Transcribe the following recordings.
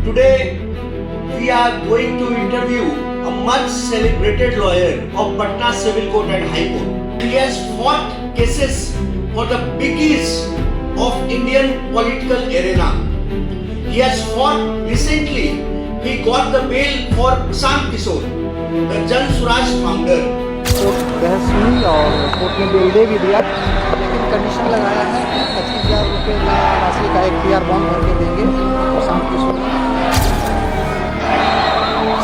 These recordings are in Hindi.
Today we are going to interview a much celebrated lawyer of Patna Civil Court and High Court. He has fought cases for the biggies of Indian political arena. He has fought recently. He got the bail for Prashant Kishore, the Jan Suraj founder. Court बहस हुई और कोर्ट ने बेल दे भी दिया, लेकिन कंडीशन लगाया है कि 25,000 रुपये का राशि का एक PR बॉन्ड भर के देंगे प्रशांत किशोर।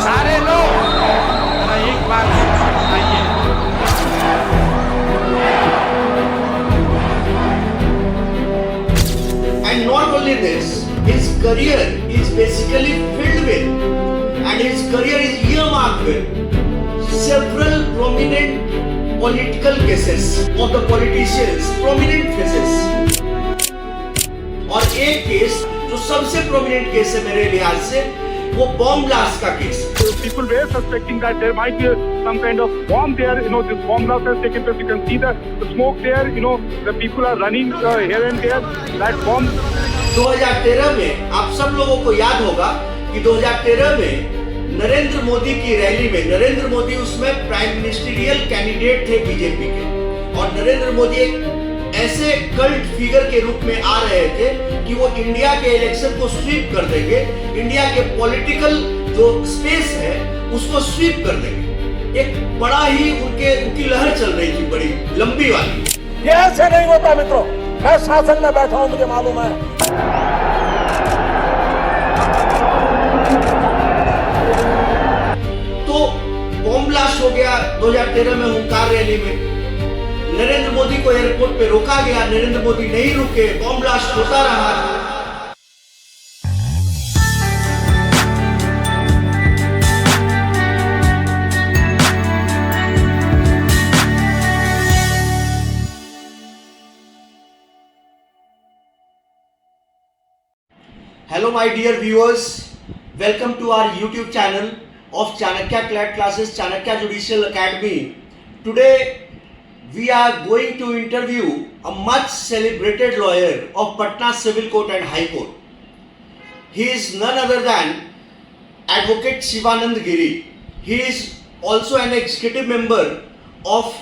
सारे लोग जरा एक बार आइए। And not only this, his career is basically filled with, and his career is earmarked with several prominent political cases of the politicians, prominent faces. और एक केस जो सबसे प्रोमिनेंट केस है मेरे लिहाज से, वो बॉम्ब ब्लास्ट का case. People were suspecting that there might be some kind of bomb there. This bomb blast has taken place. You can see the smoke there. The people are running here and there. That bomb. 2013 में आप सब लोगों को याद होगा कि 2013 में नरेंद्र मोदी की रैली में, नरेंद्र मोदी उसमें प्राइम मिनिस्टरियल कैंडिडेट थे बीजेपी के, और नरेंद्र मोदी एक ऐसे कल्ट फिगर के रूप में आ रहे थे कि वो इंडिया के इलेक्शन को स्वीप कर देंगे, इंडिया के पॉलिटिकल जो स्पेस है उसको स्वीप कर देंगे। एक बड़ा ही उनकी लहर चल रही थी, बड़ी लंबी वाली। ये ऐसे नहीं होता मित्रों, मैं शासन में बैठा हूं, मुझे मालूम है। तो बॉम्ब ब्लास्ट हो गया 2013 में हुंकार रैली में। नरेंद्र मोदी को एयरपोर्ट पे रोका गया, नरेंद्र मोदी नहीं रुके, बॉम्ब ब्लास्ट होता रहा। Hello my dear viewers, welcome to our YouTube channel of Chanakya CLAT classes, Chanakya Judicial Academy. Today we are going to interview a much celebrated lawyer of Patna Civil Court and High Court. He is none other than Advocate Sivanand Giri. He is also an executive member of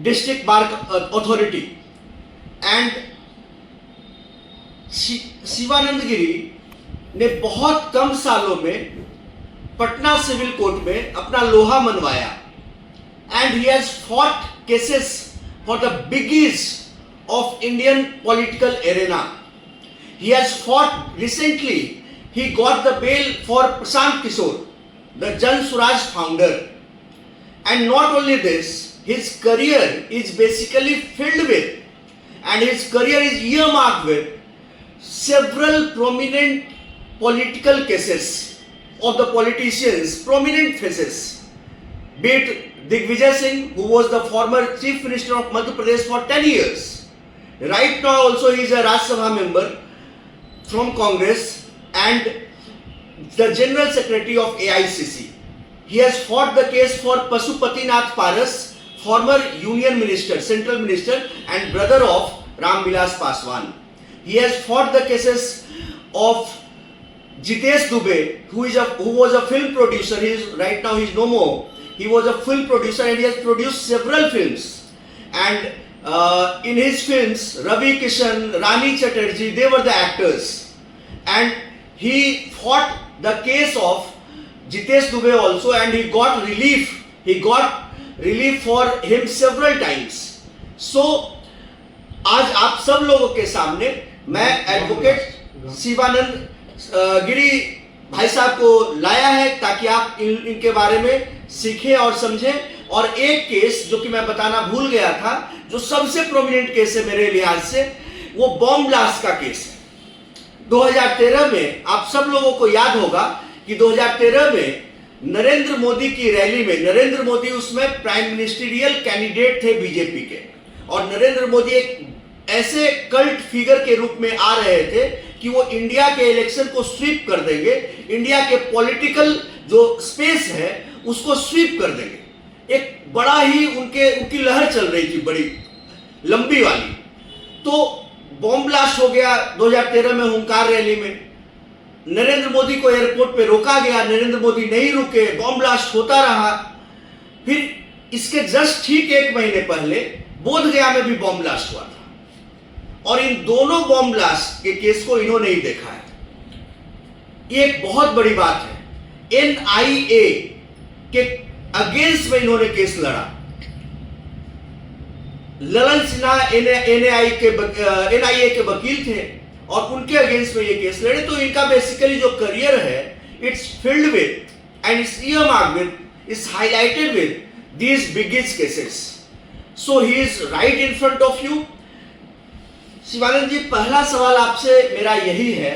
District Bar Authority, and Shivanand गिरी ने बहुत कम सालों में पटना सिविल कोर्ट में अपना लोहा मनवाया, and he has fought cases for the biggies of Indian political arena. He has fought recently. He got the bail for Prashant Kishor, the Jan Swaraj founder. And not only this, his career is basically filled with, and his career is earmarked with several prominent political cases of the politicians, prominent faces, be it Digvijay Singh, who was the former Chief Minister of Madhya Pradesh for 10 years. Right now also he is a Rajya Sabha member from Congress and the General Secretary of AICC. He has fought the case for Pasupatinath Paras, former Union Minister, Central Minister and brother of Ram Vilas Paswan. He has fought the cases of Jitesh Dubey, who was a film producer. Right now he is no more. He was a film producer and he has produced several films. And in his films, Ravi Kishan, Rani Chatterjee, they were the actors. And he fought the case of Jitesh Dubey also, and he got relief. He got relief for him several times. So आज आप सब लोगों के सामने मैं एडवोकेट शिवानंद गिरी भाई साहब को लाया है ताकि आप इनके बारे में सीखें और समझें. और एक केस जो कि मैं बताना भूल गया था, जो सबसे प्रोमिनेंट केस है मेरे लिहाज से, वो बॉम्ब ब्लास्ट का केस है. 2013 में आप सब लोगों को याद होगा कि 2013 में नरेंद्र मोदी की रैली में, नरेंद्र मोदी उसमें प्राइम मिनिस्टरियल कैंडिडेट थे बीजेपी के, और नरेंद्र मोदी एक ऐसे कल्ट फिगर के रूप में आ रहे थे कि वो इंडिया के इलेक्शन को स्वीप कर देंगे, इंडिया के पॉलिटिकल जो स्पेस है उसको स्वीप कर देंगे। एक बड़ा ही उनकी लहर चल रही थी, बड़ी लंबी वाली। तो बॉम्ब ब्लास्ट हो गया 2013 में हुंकार रैली में। नरेंद्र मोदी को एयरपोर्ट पे रोका गया, नरेंद्र मोदी नहीं रुके, बॉम्ब ब्लास्ट होता रहा। फिर इसके जस्ट ठीक 1 महीने पहले बोधगया में भी बॉम्ब ब्लास्ट हुआ था और इन दोनों बॉम्ब ब्लास्ट के केस को इन्होंने ही देखा है। ये एक बहुत बड़ी बात है। NIA के अगेंस्ट में इन्होंने केस लड़ा। ललन सिन्हा NIA के वकील थे और उनके अगेंस्ट में ये केस लड़े। तो इनका बेसिकली जो करियर है, it's filled with and it's earmarked with, is highlighted with these biggest cases. So he is right in front of you. Shivanand ji, पहला सवाल आपसे मेरा यही है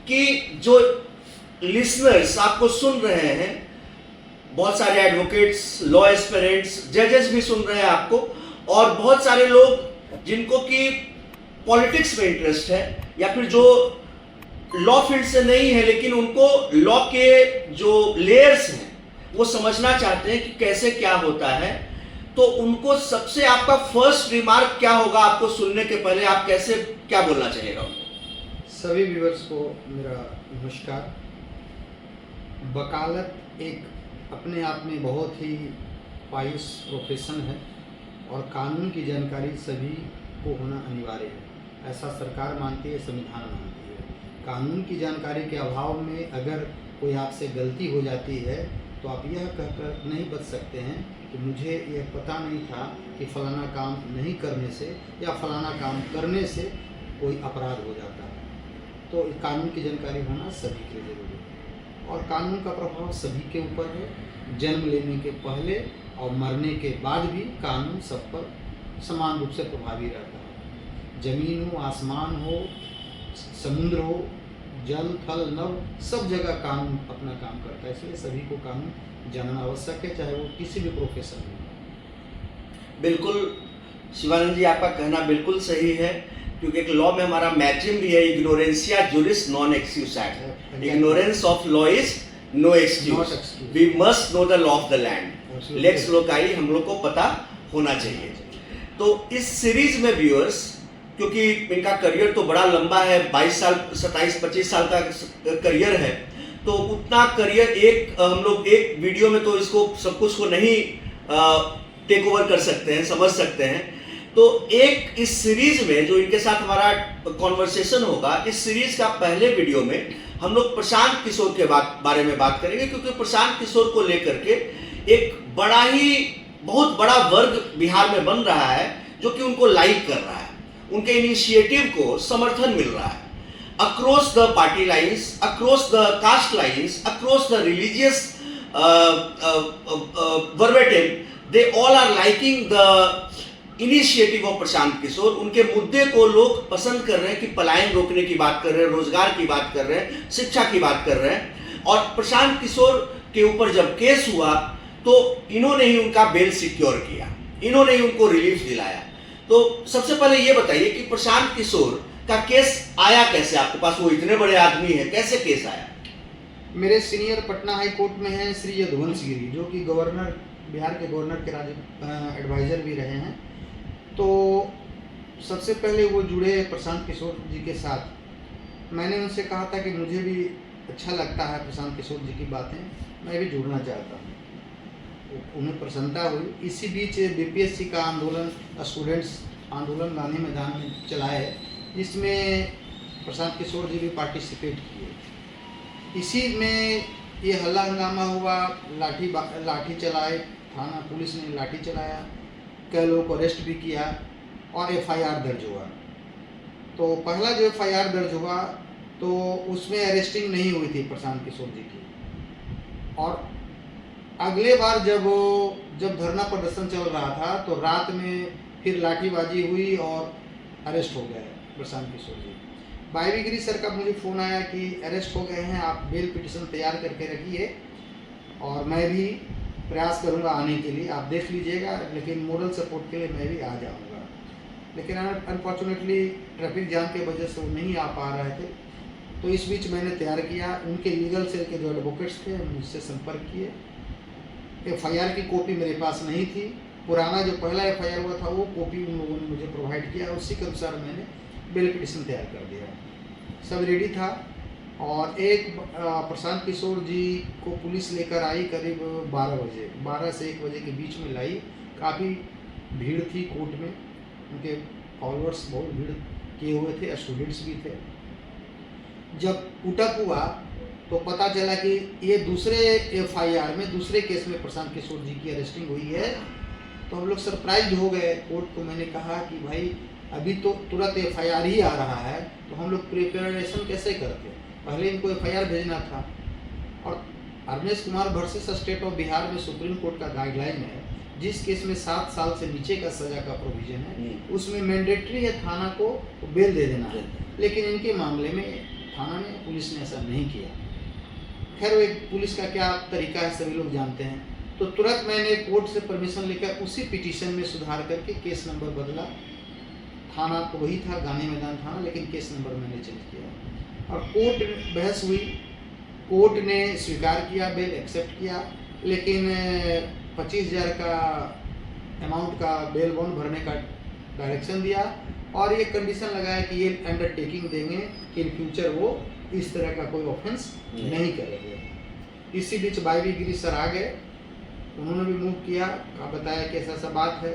कि जो लिसनर्स आपको सुन रहे हैं, बहुत सारे एडवोकेट्स, लॉ एस्पिरेंट्स, जजेस भी सुन रहे हैं आपको, और बहुत सारे लोग जिनको कि पॉलिटिक्स में इंटरेस्ट है या फिर जो लॉ फील्ड से नहीं है लेकिन उनको लॉ के जो लेयर्स हैं वो समझना चाहते हैं कि कैसे क्या होता है, तो उनको सबसे आपका फर्स्ट रिमार्क क्या होगा? आपको सुनने के पहले आप कैसे क्या बोलना चाहिएगा उनको? सभी व्यूअर्स को मेरा नमस्कार। वकालत एक अपने आप में बहुत ही पाइस प्रोफेशन है और कानून की जानकारी सभी को होना अनिवार्य है, ऐसा सरकार मानती है, संविधान मानती है। कानून की जानकारी के अभाव में अगर कोई आपसे गलती हो जाती है तो आप यह कहकर नहीं बच सकते हैं कि मुझे यह पता नहीं था कि फलाना काम नहीं करने से या फलाना काम करने से कोई अपराध हो जाता है। तो कानून की जानकारी होना सभी के लिए जरूरी है और कानून का प्रभाव सभी के ऊपर है। जन्म लेने के पहले और मरने के बाद भी कानून सब पर समान रूप से प्रभावी रहता है। जमीन हो, आसमान हो, समुद्र हो, जल थल नभ, सब जगह कानून अपना काम करता है। इसलिए सभी को कानून जानना आवश्यक है, चाहे वो किसी भी प्रोफेशन में। बिल्कुल शिवानंद जी, आपका कहना बिल्कुल सही है, क्योंकि एक लॉ में हमारा मैक्सिम भी है, इग्नोरेंसिया जुरिस नॉन एक्सक्यूज एक्ट। Ignorance of law is no excuse. We must know the law of the land. लेक्स लोकाई हम लोग को पता होना चाहिए। तो इस सीरीज में व्यूअर्स, क्योंकि इनका करियर तो बड़ा लंबा है, 22 साल 27-25 साल का करियर है, तो उतना करियर हम लोग एक वीडियो में तो इसको सब कुछ को नहीं टेक ओवर कर सकते हैं, समझ सकते हैं। तो एक इस सीरीज में जो इनके साथ हमारा कॉन्वर्सेशन होगा, इस सीरीज का पहले वीडियो में हम लोग प्रशांत किशोर के बारे में बात करेंगे, क्योंकि प्रशांत किशोर को लेकर के एक बहुत बड़ा वर्ग बिहार में बन रहा है जो कि उनको लाइक कर रहा है, उनके इनिशिएटिव को समर्थन मिल रहा है। Across the party lines, across the caste lines, across the religious verbatim, they all are liking the initiative of Prashant Kishor. उनके मुद्दे को लोग पसंद कर रहे हैं कि पलायन रोकने की बात कर रहे हैं, रोजगार की बात कर रहे हैं, शिक्षा की बात कर रहे हैं। और प्रशांत किशोर के ऊपर जब केस हुआ तो इन्होंने ही उनका बेल सिक्योर किया, इन्होंने ही उनको रिलीफ दिलाया। तो सबसे पहले ये बताइए कि प्रशांत किशोर का केस आया कैसे आपके पास? वो इतने बड़े आदमी हैं, कैसे केस आया? मेरे सीनियर पटना हाई कोर्ट में हैं श्री यदुवंश गिरी, जो कि गवर्नर, बिहार के गवर्नर के एडवाइज़र भी रहे हैं। तो सबसे पहले वो जुड़े प्रशांत किशोर जी के साथ। मैंने उनसे कहा था कि मुझे भी अच्छा लगता है प्रशांत किशोर जी की बातें, मैं भी जुड़ना चाहता हूँ। उन्हें प्रसन्नता हुई। इसी बीच BPSC का आंदोलन, स्टूडेंट्स आंदोलन गांधी मैदान में चलाए, जिसमें प्रशांत किशोर जी भी पार्टिसिपेट किए। इसी में ये हल्ला हंगामा हुआ, लाठी चलाए, थाना पुलिस ने लाठी चलाया, कई लोगों को अरेस्ट भी किया और FIR दर्ज हुआ। तो पहला जो FIR दर्ज हुआ तो उसमें अरेस्टिंग नहीं हुई थी प्रशांत किशोर जी की, और अगले बार जब धरना प्रदर्शन चल रहा था तो रात में फिर लाठीबाजी हुई और अरेस्ट हो गए प्रशांत किशोर जी। वाईवी गिरी सर का मुझे फ़ोन आया कि अरेस्ट हो गए हैं, आप बेल पिटिशन तैयार करके रखिए और मैं भी प्रयास करूंगा आने के लिए, आप देख लीजिएगा, लेकिन मोरल सपोर्ट के लिए मैं भी आ जाऊंगा। लेकिन अनफॉर्चुनेटली ट्रैफिक जाम की वजह से वो नहीं आ पा रहे थे। तो इस बीच मैंने तैयार किया, उनके लीगल सेल के जो एडवोकेट्स थे मुझसे संपर्क किए। FIR की कॉपी मेरे पास नहीं थी, पुराना जो पहला FIR हुआ था वो कॉपी उन लोगों ने मुझे प्रोवाइड किया, उसी के अनुसार मैंने बेल पिटिशन तैयार कर दिया। सब रेडी था, और एक प्रशांत किशोर जी को पुलिस लेकर आई करीब 12 से 1 बजे के बीच में लाई। काफ़ी भीड़ थी कोर्ट में, उनके फॉलोअर्स बहुत भीड़ किए हुए थे, स्टूडेंट्स भी थे। जब पुटअप हुआ तो पता चला कि ये दूसरे FIR में, दूसरे केस में प्रशांत किशोर जी की अरेस्टिंग हुई है। तो हम लोग सरप्राइज हो गए। कोर्ट को मैंने कहा कि भाई अभी तो तुरंत FIR ही आ रहा है, तो हम लोग प्रिपरेशन कैसे करते, पहले इनको FIR भेजना था। और Arnesh Kumar versus state of Bihar में सुप्रीम कोर्ट का गाइडलाइन है, जिस केस में 7 साल से नीचे का सजा का प्रोविजन है उसमें मैंडेटरी है थाना को बेल दे देना है। लेकिन इनके मामले में थाना ने, पुलिस ने ऐसा नहीं किया। खैर वो एक पुलिस का क्या तरीका है सभी लोग जानते हैं। तो तुरंत मैंने कोर्ट से परमिशन लेकर उसी पिटीशन में सुधार करके केस नंबर बदला। थाना तो वही था, गांधी मैदान थाना, लेकिन केस नंबर मैंने चेंज किया। और कोर्ट बहस हुई, कोर्ट ने स्वीकार किया, बेल एक्सेप्ट किया, लेकिन 25,000 का अमाउंट का बेल बॉन्ड भरने का डायरेक्शन दिया और ये कंडीशन लगाया कि ये अंडरटेकिंग देंगे कि इन फ्यूचर वो इस तरह का कोई ऑफेंस नहीं करेंगे। इसी बीच वाई गिरी सर आ गए, उन्होंने भी मूव किया, बताया कि ऐसा ऐसा बात है।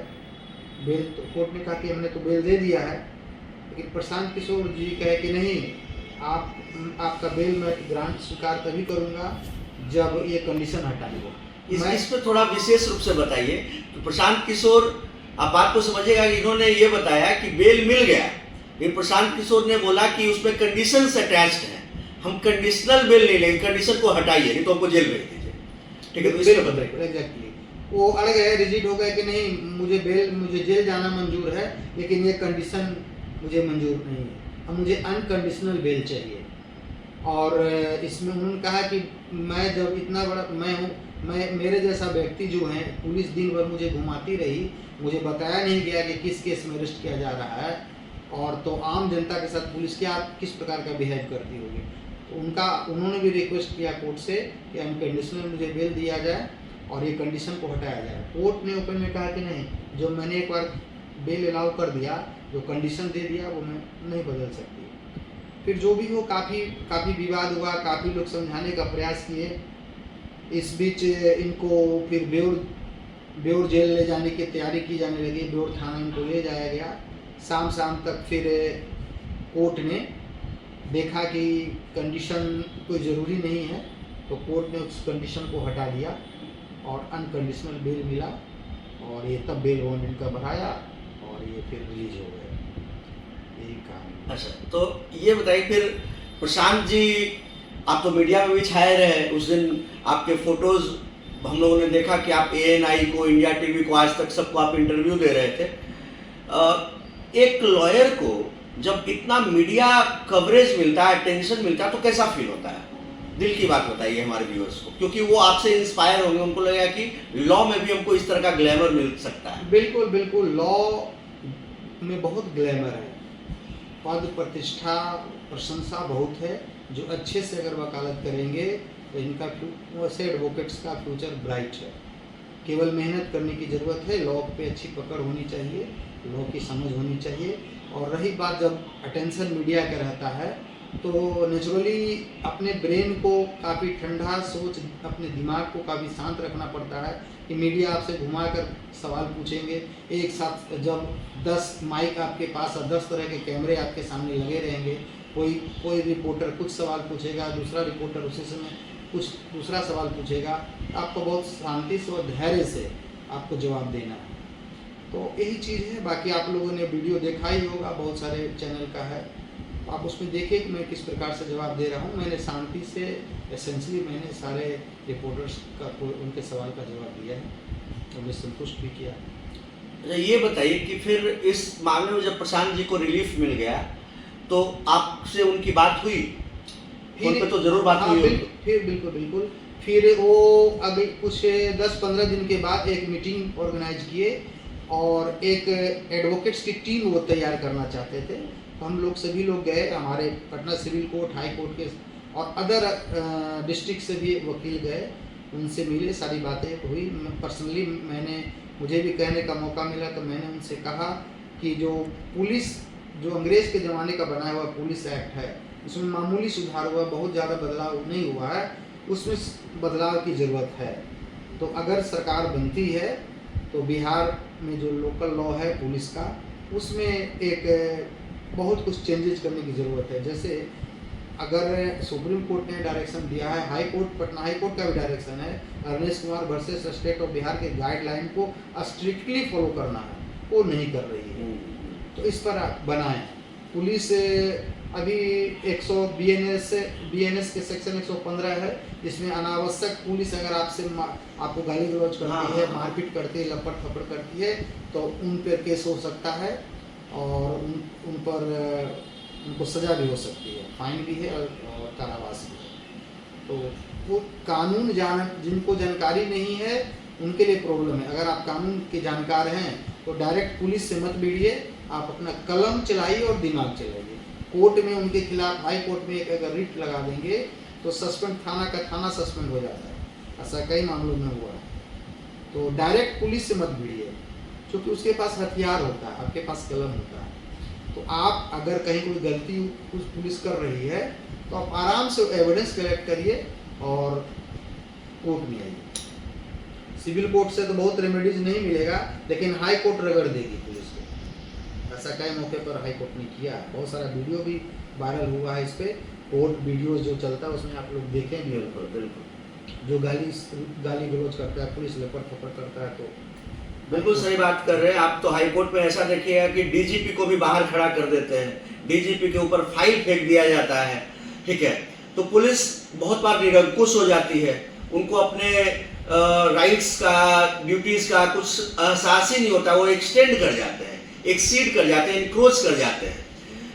बेल तो कोर्ट ने कहा कि हमने तो बेल दे दिया है, लेकिन प्रशांत किशोर जी कहे कि नहीं, आपका बेल मैं ग्रांट स्वीकार तभी करूँगा जब ये कंडीशन हटाएंगे। इस पे थोड़ा विशेष रूप से बताइए कि प्रशांत किशोर, आप बात को समझिएगा कि इन्होंने ये बताया कि बेल मिल गया, ये प्रशांत किशोर ने बोला कि उसमें कंडीशंस अटैच्ड हैं, हम कंडीशनल बेल नहीं लेंगे, कंडीशन को हटाइए नहीं तो हमको जेल भेज दीजिए। ठीक है, तो इसमें बताइए। एग्जैक्टली वो अड़ गए, रिजिड हो गए कि नहीं मुझे जेल जाना मंजूर है, लेकिन ये कंडीशन मुझे मंजूर नहीं है, अब मुझे अनकंडीशनल बेल चाहिए। और इसमें उन्होंने कहा कि मैं जब इतना बड़ा मैं हूँ, मेरे जैसा व्यक्ति जो है, पुलिस दिन भर मुझे घुमाती रही, मुझे बताया नहीं गया कि किस केस में अरेस्ट किया जा रहा है, और तो आम जनता के साथ पुलिस क्या किस प्रकार का बिहेव करती होगी। तो उन्होंने भी रिक्वेस्ट किया कोर्ट से कि अनकंडीशनल मुझे बेल दिया जाए और ये कंडीशन को हटाया जाए। कोर्ट ने ओपन में कहा कि नहीं, जो मैंने एक बार बेल अलाउ कर दिया, जो कंडीशन दे दिया वो मैं नहीं बदल सकती। फिर जो भी हो, काफ़ी विवाद हुआ, काफ़ी लोग समझाने का प्रयास किए। इस बीच इनको फिर बेउर जेल ले जाने की तैयारी की जाने लगी, बेउर थाना इनको ले जाया गया। शाम तक फिर कोर्ट ने देखा कि कंडीशन कोई ज़रूरी नहीं है, तो कोर्ट ने उस कंडीशन को हटा दिया और अनकंडीशनल बेल मिला, और ये तब बेल बॉन्ड इनका बढ़ाया और ये फिर रिलीज हो गए। यही कहानी। अच्छा, तो ये बताइए फिर प्रशांत जी, आप तो मीडिया में भी छाए रहे, उस दिन आपके फोटोज हम लोगों ने देखा कि आप ANI को, इंडिया TV को, आज तक सबको आप इंटरव्यू दे रहे थे। एक लॉयर को जब इतना मीडिया कवरेज मिलता है, अटेंशन मिलता है, तो कैसा फील होता है? दिल की बात बताइए हमारे व्यूअर्स को, क्योंकि वो आपसे इंस्पायर होंगे, उनको लगेगा कि लॉ में भी हमको इस तरह का ग्लैमर मिल सकता है। बिल्कुल लॉ में बहुत ग्लैमर है, पद प्रतिष्ठा प्रशंसा बहुत है। जो अच्छे से अगर वकालत करेंगे तो इनका वैसे एडवोकेट्स का फ्यूचर ब्राइट है। केवल मेहनत करने की ज़रूरत है, लॉ पे अच्छी पकड़ होनी चाहिए, लॉ की समझ होनी चाहिए। और रही बात, जब अटेंशन मीडिया का रहता है तो नेचुरली अपने ब्रेन को काफ़ी ठंडा सोच, अपने दिमाग को काफ़ी शांत रखना पड़ता है कि मीडिया आपसे घुमाकर सवाल पूछेंगे। एक साथ जब 10 माइक आपके पास और 10 तरह के कैमरे आपके सामने लगे रहेंगे, कोई रिपोर्टर कुछ सवाल पूछेगा, दूसरा रिपोर्टर उसी समय कुछ दूसरा सवाल पूछेगा, आपको बहुत शांति से और धैर्य से आपको जवाब देना है। तो यही चीज़ है। बाकी आप लोगों ने वीडियो देखा ही होगा, बहुत सारे चैनल का है, आप उसमें देखिए कि मैं किस प्रकार से जवाब दे रहा हूँ। मैंने शांति से, एसेंशली मैंने सारे रिपोर्टर्स का उनके सवाल का जवाब दिया है, उन्हें संतुष्ट भी किया। अच्छा, ये बताइए कि फिर इस मामले में जब प्रशांत जी को रिलीफ मिल गया तो आपसे उनकी बात हुई? फोन पे तो जरूर बात हुई होगी। फिर बिल्कुल फिर वो अभी कुछ 10-15 दिन के बाद एक मीटिंग ऑर्गेनाइज किए और एक एडवोकेट्स की टीम वो तैयार करना चाहते थे। तो हम लोग सभी लोग गए, हमारे Patna civil court, high court के और अदर डिस्ट्रिक्ट से भी वकील गए, उनसे मिले, सारी बातें हुई। पर्सनली मुझे भी कहने का मौका मिला, तो मैंने उनसे कहा कि जो अंग्रेज़ के ज़माने का बनाया हुआ पुलिस एक्ट है, उसमें मामूली सुधार हुआ, बहुत ज़्यादा बदलाव नहीं हुआ है, उसमें बदलाव की ज़रूरत है। तो अगर सरकार बनती है तो बिहार में जो लोकल लॉ है पुलिस का, उसमें एक बहुत कुछ चेंजेस करने की ज़रूरत है। जैसे अगर सुप्रीम कोर्ट ने डायरेक्शन दिया है, high court, Patna high court का भी डायरेक्शन है, Arvind Kumar versus state of Bihar के गाइडलाइन को स्ट्रिक्टली फॉलो करना है, वो नहीं कर रही है। तो इस पर आप बनाएं। पुलिस अभी 100 BNS के सेक्शन 115 है, जिसमें अनावश्यक पुलिस अगर आपको गाली गलौज करती है, मारपीट करती है, लपट थपड़ करती है, तो उन पर केस हो सकता है और उन पर उनको सज़ा भी हो सकती है, फाइन भी है और कारावास भी है। तो वो कानून जिनको जानकारी नहीं है उनके लिए प्रॉब्लम है। अगर आप कानून के जानकार हैं तो डायरेक्ट पुलिस से मत भिड़िए, आप अपना कलम चलाइए और दिमाग चलाइए। कोर्ट में उनके खिलाफ, हाई कोर्ट में एक अगर रिट लगा देंगे तो सस्पेंड, थाना का थाना सस्पेंड हो जाता है। ऐसा कई मामलों में हुआ है। तो डायरेक्ट पुलिस से मत भिड़िए, क्योंकि उसके पास हथियार होता है, आपके पास कलम होता है। तो आप अगर कहीं कोई गलती कुछ पुलिस कर रही है तो आप आराम से एविडेंस कलेक्ट करिए और कोर्ट में आइए। सिविल कोर्ट से तो बहुत रेमेडीज नहीं मिलेगा, लेकिन हाई कोर्ट रगड़ देगी पुलिस को। ऐसा कई मौके पर हाई कोर्ट ने किया। बहुत सारा वीडियो भी वायरल हुआ है इस पर, कोर्ट वीडियोस जो चलता है उसमें आप लोग देखें भी। बिल्कुल जो गाली गलौज करता है, पुलिस लपट फपड़ करता है, तो बिल्कुल सही बात कर रहे हैं आप। तो हाई कोर्ट में ऐसा देखिएगा कि डीजीपी को भी बाहर खड़ा कर देते हैं, डीजीपी के ऊपर फाइल फेंक दिया जाता है, ठीक है। तो पुलिस बहुत बार निरंकुश हो जाती है, उनको अपने राइट्स का, ड्यूटीज का कुछ एहसास ही नहीं होता, वो एक्सटेंड कर जाते हैं, एक्सीड कर जाते हैं, इंक्रोच कर जाते हैं,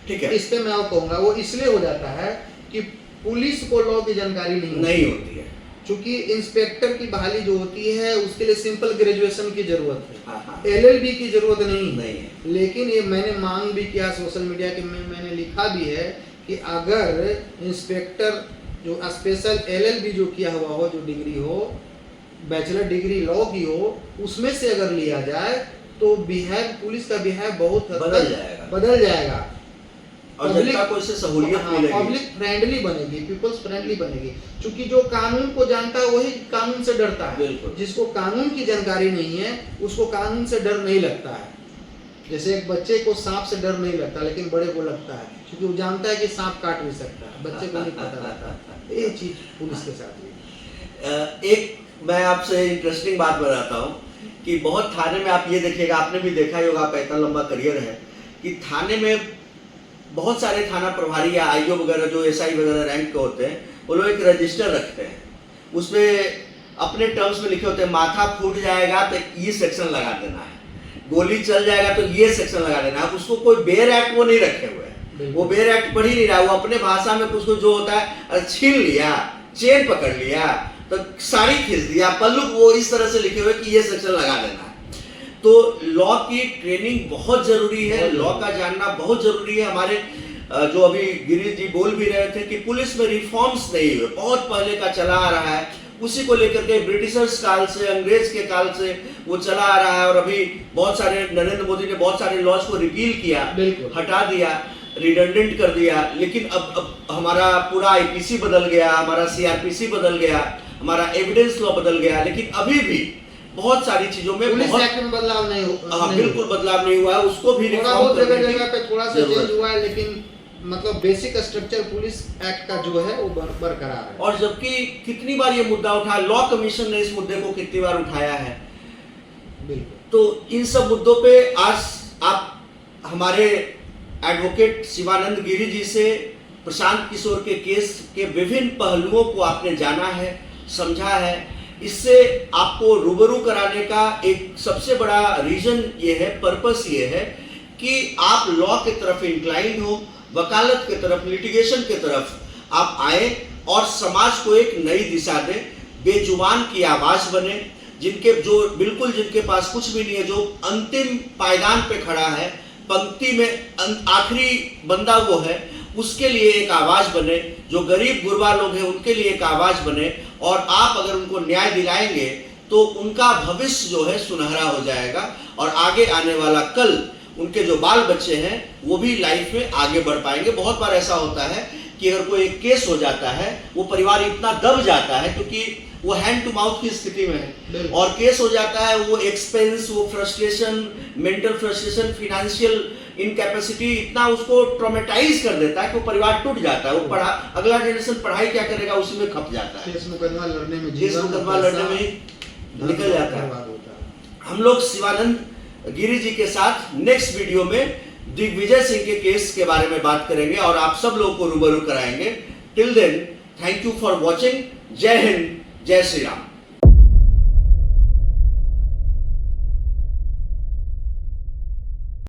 ठीक है। इस पे मैं और कहूँगा वो इसलिए हो जाता है कि पुलिस को लॉ की जानकारी नहीं होती है। चूंकि इंस्पेक्टर की बहाली जो होती है उसके लिए सिंपल ग्रेजुएशन की जरूरत है, LLB की जरूरत नहीं है। लेकिन ये मैंने मांग भी किया सोशल मीडिया के में, मैंने लिखा भी है कि अगर इंस्पेक्टर जो स्पेशल LLB जो किया हुआ हो, जो डिग्री हो, बैचलर डिग्री लॉ की हो, उसमें से अगर लिया जाए तो बिहेव, पुलिस का बिहेव बहुत बदल जाएगा और जनता को इससे सहूलियत मिलेगी, पब्लिक फ्रेंडली बनेगी, पीपल्स फ्रेंडली बनेगी। क्योंकि जो कानून को जानता है वही कानून से डरता है। जिसको कानून की जानकारी नहीं है उसको कानून से डर नहीं लगता है। जैसे एक बच्चे को सांप से डर नहीं लगता, लेकिन बड़े को लगता है, क्योंकि वो जानता है कि सांप काट भी सकता है, बच्चे को नहीं पता रहता। ये चीज पुलिस के साथ हुई। एक मैं आपसे इंटरेस्टिंग बात बताता हूँ कि बहुत थाने में आप ये देखिएगा, आपने भी देखा ही होगा, आपका इतना लंबा करियर है, कि थाने में बहुत सारे थाना प्रभारी या IO वगैरह जो SI वगैरह रैंक के होते हैं, वो लोग एक रजिस्टर रखते हैं, उसमें अपने टर्म्स में लिखे होते हैं, माथा फूट जाएगा तो ये सेक्शन लगा देना है, गोली चल जाएगा तो ये सेक्शन लगा देना है। उसको कोई बेयर एक्ट वो नहीं रखे हुए हैं, वो बेयर एक्ट पढ़ ही नहीं रहा, वो अपने भाषा में कुछ जो होता है, छीन लिया, चेन पकड़ लिया तो साड़ी खींच दिया, पल्लू वो इस तरह से लिखे हुए कि ये सेक्शन लगा देना है। तो लॉ की ट्रेनिंग बहुत जरूरी है, लॉ का जानना बहुत जरूरी है। हमारे जो अभी गिरीश जी बोल भी रहे थे कि पुलिस में रिफॉर्म्स नहीं हुए, बहुत पहले का चला आ रहा है, उसी को लेकर के ब्रिटिशर्स काल से, अंग्रेज के काल से वो चला आ रहा है। और अभी बहुत सारे, नरेंद्र मोदी ने बहुत सारे लॉज को रिपील किया, हटा दिया, रिडंडेंट कर दिया। लेकिन अब हमारा पूरा IPC बदल गया, हमारा CRPC बदल गया, हमारा एविडेंस लॉ बदल गया, लेकिन अभी भी बहुत सारी चीजों में पुलिस एक्ट में बदलाव नहीं हुआ। हाँ, बिल्कुल बदलाव नहीं हुआ है, उसको भी जगह पे थोड़ा सा चेंज हुआ है, लेकिन मतलब बेसिक स्ट्रक्चर पुलिस एक्ट का जो है वो बरकरार है। और जबकि कितनी बार ये मुद्दा उठा, लॉ कमीशन ने इस मुद्दे को कितनी बार उठाया है। बिल्कुल। तो इन सब मुद्दों पे आज आप हमारे एडवोकेट शिवानंद गिरी जी से प्रशांत किशोर के केस के विभिन्न पहलुओं को आपने जाना है, समझा है। इससे आपको रूबरू कराने का एक सबसे बड़ा रीजन ये है, पर्पस ये है कि आप लॉ की तरफ इंक्लाइन हो, वकालत की तरफ, लिटिगेशन की तरफ आप आए और समाज को एक नई दिशा दें, बेजुबान की आवाज बने, जिनके पास कुछ भी नहीं है, जो अंतिम पायदान पे खड़ा है, पंक्ति में आखिरी बंदा वो है, उसके लिए एक आवाज बने, जो गरीब गुरबा लोग हैं उनके लिए एक आवाज बने। और आप अगर उनको न्याय दिलाएंगे तो उनका भविष्य जो है सुनहरा हो जाएगा, और आगे आने वाला कल उनके जो बाल बच्चे हैं वो भी लाइफ में आगे बढ़ पाएंगे। बहुत बार ऐसा होता है कि अगर कोई एक केस हो जाता है वो परिवार इतना दब जाता है क्योंकि वो हैंड टू माउथ की स्थिति में है, और केस हो जाता है, वो एक्सपेंस, वो frustration, mental frustration, financial incapacity इतना उसको ट्रॉमेटाइज कर देता है कि वो परिवार टूट जाता है। वो अगला जनरेशन पढ़ाई क्या करेगा उसी में खप जाता है, केस मुकदमा लड़ने में केस मुकदमा लड़ने में निकल जाता है। हम लोग शिवानंद गिरी जी के साथ नेक्स्ट वीडियो में दिग्विजय सिंह के केस के बारे में बात करेंगे और आप सब लोगों को रूबरू कराएंगे। Till then, thank you for watching. जय हिंद, जय श्री राम।